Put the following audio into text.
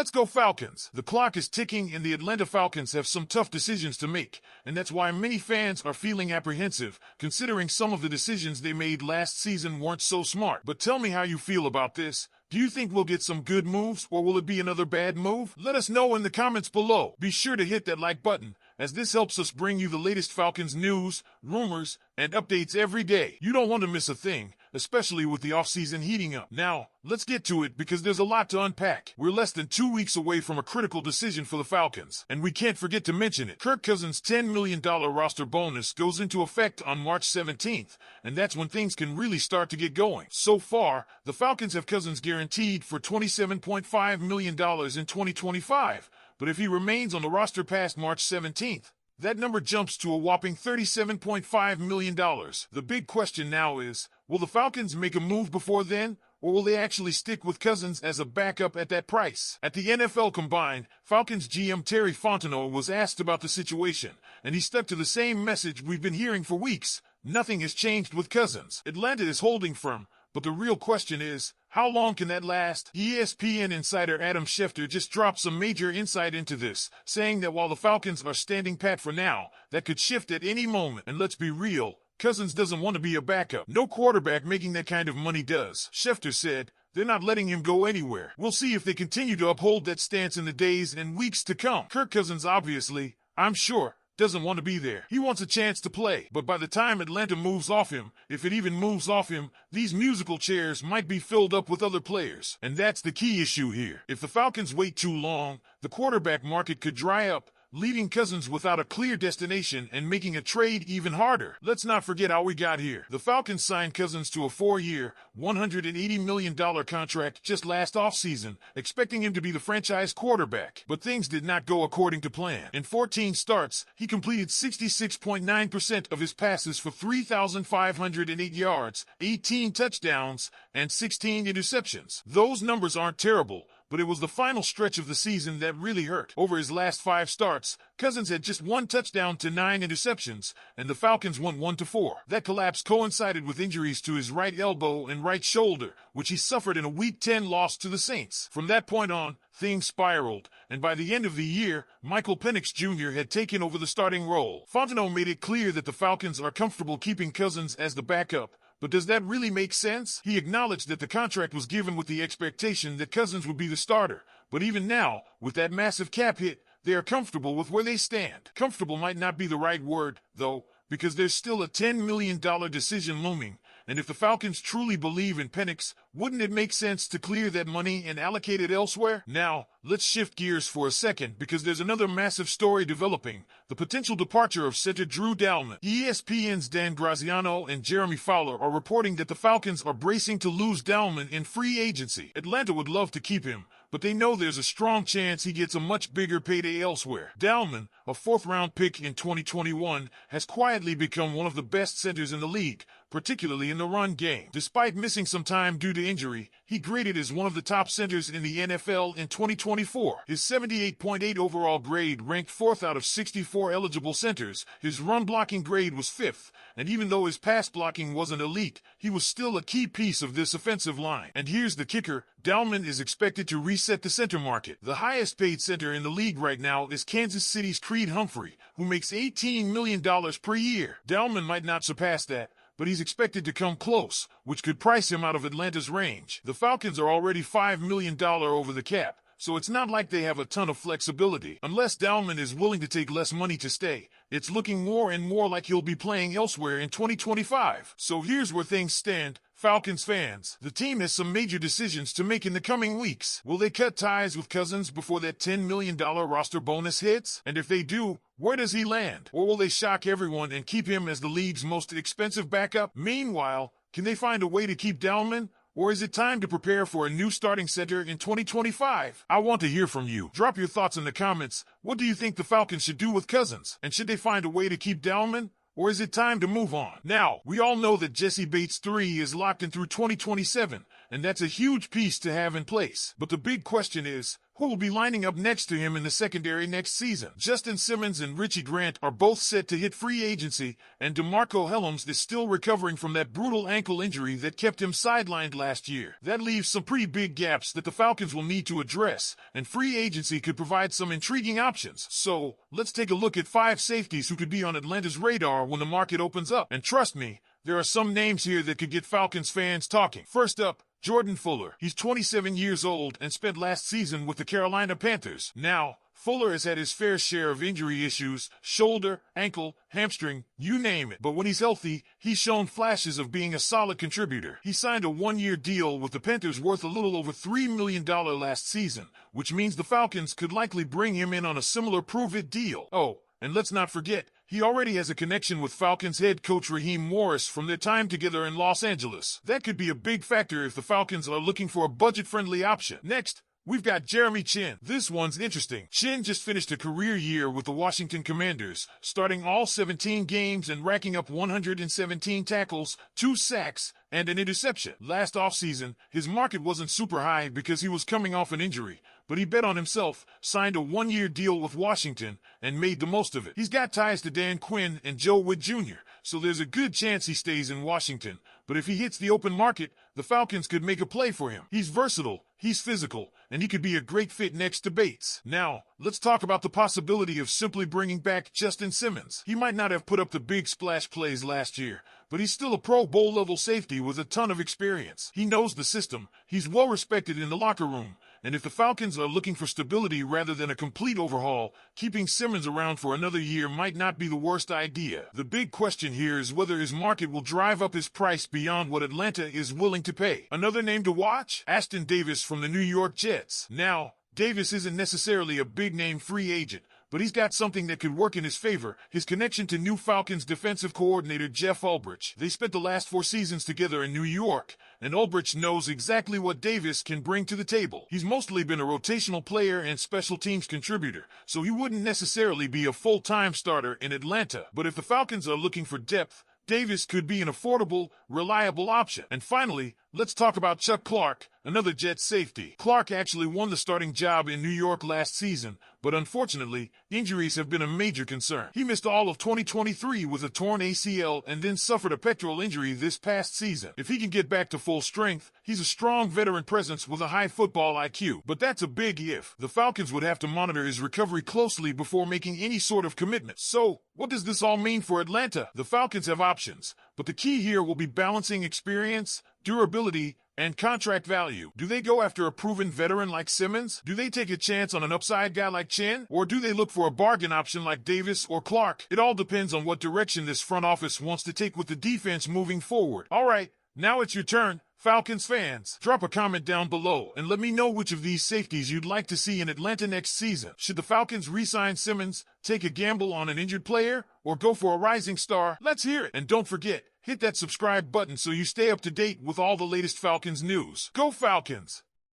Let's go Falcons! The clock is ticking and the Atlanta Falcons have some tough decisions to make, and that's why many fans are feeling apprehensive, considering some of the decisions they made last season weren't so smart. But tell me how you feel about this. Do you think we'll get some good moves, or will it be another bad move? Let us know in the comments below. Be sure to hit that like button, as this helps us bring you the latest Falcons news, rumors, and updates every day. You don't want to miss a thing, especially with the offseason heating up. Now, let's get to it because there's a lot to unpack. We're less than 2 weeks away from a critical decision for the Falcons, and we can't forget to mention it. Kirk Cousins' $10 million roster bonus goes into effect on March 17th, and that's when things can really start to get going. So far, the Falcons have Cousins guaranteed for $27.5 million in 2025, but if he remains on the roster past March 17th, that number jumps to a whopping $37.5 million. The big question now is, will the Falcons make a move before then, or will they actually stick with Cousins as a backup at that price? At the NFL Combine, Falcons GM Terry Fontenot was asked about the situation, and he stuck to the same message we've been hearing for weeks. Nothing has changed with Cousins. Atlanta is holding firm, but the real question is, how long can that last? ESPN insider Adam Schefter just dropped some major insight into this, saying that while the Falcons are standing pat for now, that could shift at any moment. And let's be real, Cousins doesn't want to be a backup. No quarterback making that kind of money does. Schefter said, they're not letting him go anywhere. We'll see if they continue to uphold that stance in the days and weeks to come. Kirk Cousins obviously, I'm sure, doesn't want to be there. He wants a chance to play, but by the time Atlanta moves off him, if it even moves off him, these musical chairs might be filled up with other players. And that's the key issue here. If the Falcons wait too long, the quarterback market could dry up, leaving Cousins without a clear destination and making a trade even harder. Let's not forget how we got here. The Falcons signed Cousins to a 4-year, $180 million contract just last offseason, expecting him to be the franchise quarterback. But things did not go according to plan. In 14 starts, he completed 66.9% of his passes for 3,508 yards, 18 touchdowns, and 16 interceptions. Those numbers aren't terrible, but it was the final stretch of the season that really hurt. Over his last 5 starts, Cousins had just 1 touchdown to 9 interceptions, and the Falcons won 1-4. That collapse coincided with injuries to his right elbow and right shoulder, which he suffered in a Week 10 loss to the Saints. From that point on, things spiraled, and by the end of the year, Michael Penix Jr. had taken over the starting role. Fontenot made it clear that the Falcons are comfortable keeping Cousins as the backup, but does that really make sense? He acknowledged that the contract was given with the expectation that Cousins would be the starter, but even now, with that massive cap hit, they are comfortable with where they stand. Comfortable might not be the right word, though, because there's still a $10 million decision looming, and if the Falcons truly believe in Penix, wouldn't it make sense to clear that money and allocate it elsewhere? Now, let's shift gears for a second because there's another massive story developing, the potential departure of center Drew Dalman. ESPN's Dan Graziano and Jeremy Fowler are reporting that the Falcons are bracing to lose Dalman in free agency. Atlanta would love to keep him, but they know there's a strong chance he gets a much bigger payday elsewhere. Dalman, a 4th-round pick in 2021, has quietly become one of the best centers in the league, particularly in the run game. Despite missing some time due to injury, he graded as one of the top centers in the NFL in 2024. His 78.8 overall grade ranked 4th out of 64 eligible centers. His run-blocking grade was 5th, and even though his pass blocking wasn't elite, he was still a key piece of this offensive line. And here's the kicker. Dalman is expected to reset the center market. The highest paid center in the league right now is Kansas City's Creed Humphrey, who makes $18 million per year. Dalman might not surpass that, but he's expected to come close, which could price him out of Atlanta's range. The Falcons are already $5 million over the cap, so it's not like they have a ton of flexibility. Unless Dalman is willing to take less money to stay, it's looking more and more like he'll be playing elsewhere in 2025. So here's where things stand. Falcons fans, the team has some major decisions to make in the coming weeks. Will they cut ties with Cousins before that $10 million roster bonus hits? And if they do, where does he land? Or will they shock everyone and keep him as the league's most expensive backup? Meanwhile, can they find a way to keep Dalman? Or is it time to prepare for a new starting center in 2025? I want to hear from you. Drop your thoughts in the comments. What do you think the Falcons should do with Cousins? And should they find a way to keep Dalman? Or is it time to move on? Now, we all know that Jesse Bates 3 is locked in through 2027, and that's a huge piece to have in place. But the big question is, who will be lining up next to him in the secondary next season. Justin Simmons and Richie Grant are both set to hit free agency, and DeMarco Hellams is still recovering from that brutal ankle injury that kept him sidelined last year. That leaves some pretty big gaps that the Falcons will need to address, and free agency could provide some intriguing options. So, let's take a look at 5 safeties who could be on Atlanta's radar when the market opens up. And trust me, there are some names here that could get Falcons fans talking. First up, Jordan Fuller. He's 27 years old and spent last season with the Carolina Panthers. Now, Fuller has had his fair share of injury issues, shoulder, ankle, hamstring, you name it. But when he's healthy, he's shown flashes of being a solid contributor. He signed a 1-year deal with the Panthers worth a little over $3 million last season, which means the Falcons could likely bring him in on a similar prove-it deal. Oh, and let's not forget, he already has a connection with Falcons head coach Raheem Morris from their time together in Los Angeles. That could be a big factor if the Falcons are looking for a budget-friendly option. Next, we've got Jeremy Chinn. This one's interesting. Chinn just finished a career year with the Washington Commanders, starting all 17 games and racking up 117 tackles, 2 sacks, and an interception. Last offseason, his market wasn't super high because he was coming off an injury, but he bet on himself, signed a 1-year deal with Washington, and made the most of it. He's got ties to Dan Quinn and Joe Witt Jr., so there's a good chance he stays in Washington. But if he hits the open market, the Falcons could make a play for him. He's versatile, he's physical, and he could be a great fit next to Bates. Now, let's talk about the possibility of simply bringing back Justin Simmons. He might not have put up the big splash plays last year, but he's still a Pro Bowl level safety with a ton of experience. He knows the system, he's well respected in the locker room, and if the Falcons are looking for stability rather than a complete overhaul, keeping Simmons around for another year might not be the worst idea. The big question here is whether his market will drive up his price beyond what Atlanta is willing to pay. Another name to watch? Aston Davis from the New York Jets. Now, Davis isn't necessarily a big-name free agent, but he's got something that could work in his favor, his connection to new Falcons defensive coordinator Jeff Ulbrich. They spent the last 4 seasons together in New York, and Ulbrich knows exactly what Davis can bring to the table. He's mostly been a rotational player and special teams contributor, so he wouldn't necessarily be a full-time starter in Atlanta. But if the Falcons are looking for depth, Davis could be an affordable, reliable option. And finally, let's talk about Chuck Clark, another Jet safety. Clark actually won the starting job in New York last season, but unfortunately, injuries have been a major concern. He missed all of 2023 with a torn ACL and then suffered a pectoral injury this past season. If he can get back to full strength, he's a strong veteran presence with a high football IQ. But that's a big if. The Falcons would have to monitor his recovery closely before making any sort of commitment. So, what does this all mean for Atlanta? The Falcons have options, but the key here will be balancing experience, durability, and contract value. Do they go after a proven veteran like Simmons? Do they take a chance on an upside guy like Chinn? Or do they look for a bargain option like Davis or Clark? It all depends on what direction this front office wants to take with the defense moving forward. All right, now it's your turn, Falcons fans. Drop a comment down below and let me know which of these safeties you'd like to see in Atlanta next season. Should the Falcons re-sign Simmons, take a gamble on an injured player, or go for a rising star? Let's hear it. And don't forget, hit that subscribe button so you stay up to date with all the latest Falcons news. Go Falcons!